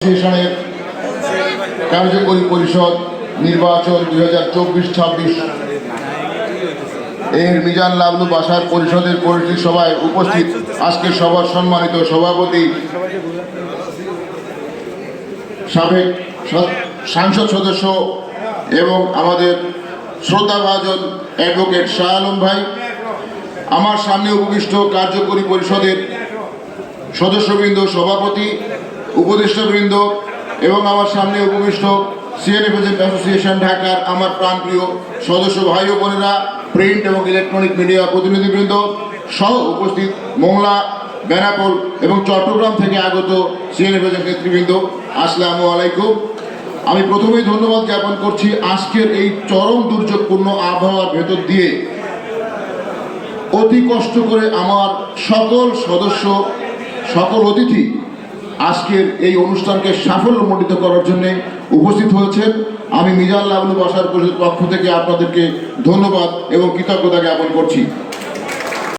সেশনের কার্যকরী পরিষদ নির্বাচন 2024-26 এর মিজান লাবলু বাসার পরিষদের পরিচিত সভায় উপস্থিত আজকের সভার সম্মানিত সভাপতি সাবেক সংসদ সদস্য এবং আমাদের শ্রদ্ধাভাজন অ্যাডভোকেট শাহ আলম ভাই, আমার সামনে উপবিষ্ট কার্যকরী পরিষদের সদস্যবৃন্দ, সভাপতি, উপদেষ্টাবৃন্দ এবং আমার সামনে উপবিষ্ট সিএনএফ অ্যাসোসিয়েশন ঢাকার আমার প্রাণপ্রিয় সদস্য ভাই ও বোনেরা, প্রিন্ট এবং ইলেকট্রনিক মিডিয়া প্রতিনিধিবৃন্দ সহ উপস্থিত মোংলা, বেনাপোল এবং চট্টগ্রাম থেকে আগত সিএনএফ নেতৃবৃন্দ, আসসালামু আলাইকুম। আমি প্রথমেই ধন্যবাদ জ্ঞাপন করছি আজকের এই চরম দুর্যোগপূর্ণ আবহাওয়ার ভেতর দিয়ে অতি কষ্ট করে আমার সকল সদস্য, সকল অতিথি আজকের এই অনুষ্ঠানকে সাফল্যমণ্ডিত করার জন্য উপস্থিত হয়েছেন। আমি মিজান লাবলু বাসার পরিষদের পক্ষ থেকে আপনাদেরকে ধন্যবাদ এবং কৃতজ্ঞতা জ্ঞাপন করছি।